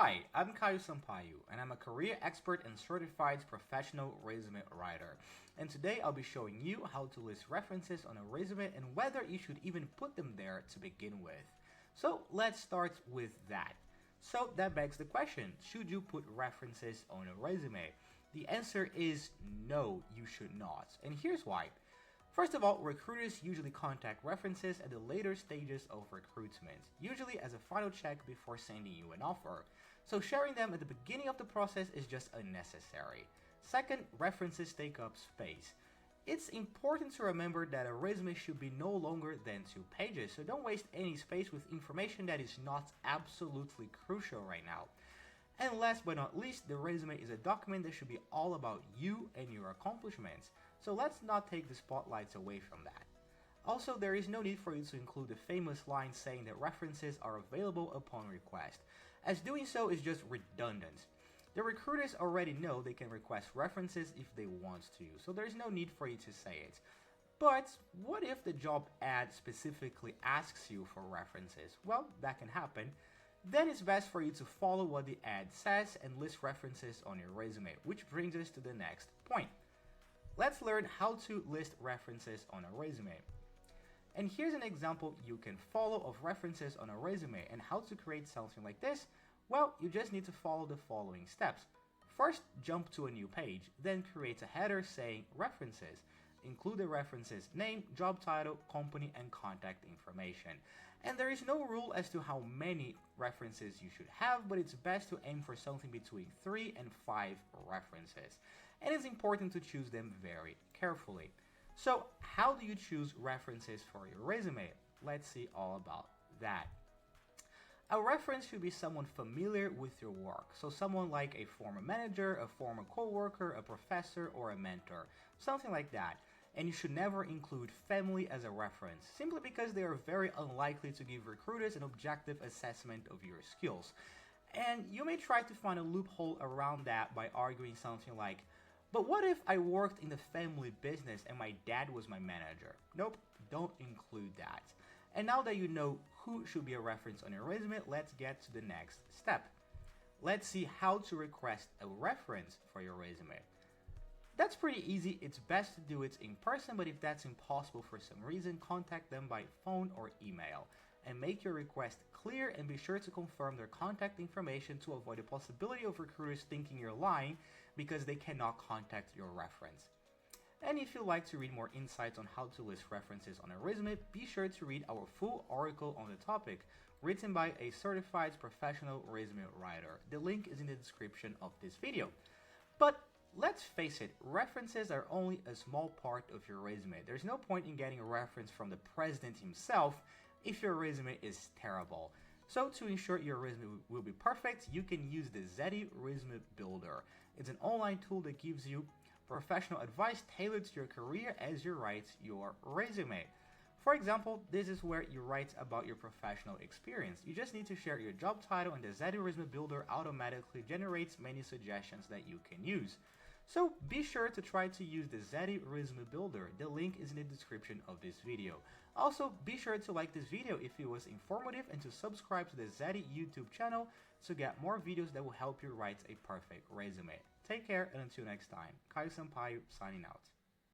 Hi, I'm Caio Sampaio, and I'm a career expert and certified professional resume writer. And today I'll be showing you how to list references on a resume and whether you should even put them there to begin with. So let's start with that. So that begs the question, should you put references on a resume? The answer is no, you should not. And here's why. First of all, recruiters usually contact references at the later stages of recruitment, usually as a final check before sending you an offer. So sharing them at the beginning of the process is just unnecessary. Second, references take up space. It's important to remember that a resume should be no longer than 2 pages, so don't waste any space with information that is not absolutely crucial right now. And last but not least, the resume is a document that should be all about you and your accomplishments, so let's not take the spotlights away from that. Also, there is no need for you to include the famous line saying that references are available upon request, as doing so is just redundant. The recruiters already know they can request references if they want to, so there's no need for you to say it. But what if the job ad specifically asks you for references? Well, that can happen. Then it's best for you to follow what the ad says and list references on your resume, which brings us to the next point. Let's learn how to list references on a resume. And here's an example you can follow of references on a resume, and how to create something like this. Well, you just need to follow the following steps. First, jump to a new page, then create a header saying references. Include the reference's name, job title, company, and contact information. And there is no rule as to how many references you should have, but it's best to aim for something between 3 and 5 references. And it's important to choose them very carefully. So, how do you choose references for your resume? Let's see all about that. A reference should be someone familiar with your work, so someone like a former manager, a former coworker, a professor, or a mentor, something like that. And you should never include family as a reference, simply because they are very unlikely to give recruiters an objective assessment of your skills. And you may try to find a loophole around that by arguing something like, but what if I worked in the family business and my dad was my manager? Nope, don't include that. And now that you know who should be a reference on your resume, let's get to the next step. Let's see how to request a reference for your resume. That's pretty easy. It's best to do it in person, but if that's impossible for some reason, contact them by phone or email. And make your request clear, and be sure to confirm their contact information to avoid the possibility of recruiters thinking you're lying because they cannot contact your reference. And if you'd like to read more insights on how to list references on a resume, be sure to read our full article on the topic, written by a certified professional resume writer. The link is in the description of this video. But let's face it, references are only a small part of your resume. There's no point in getting a reference from the president himself if your resume is terrible. So to ensure your resume will be perfect, you can use the Zeti Resume Builder. It's an online tool that gives you professional advice tailored to your career as you write your resume. For example, this is where you write about your professional experience. You just need to share your job title, and the Zeti Resume Builder automatically generates many suggestions that you can use. So be sure to try to use the Zeti Resume Builder. The link is in the description of this video. Also, be sure to like this video if it was informative, and to subscribe to the Zeti YouTube channel to get more videos that will help you write a perfect resume. Take care, and until next time, Caio Sampaio signing out.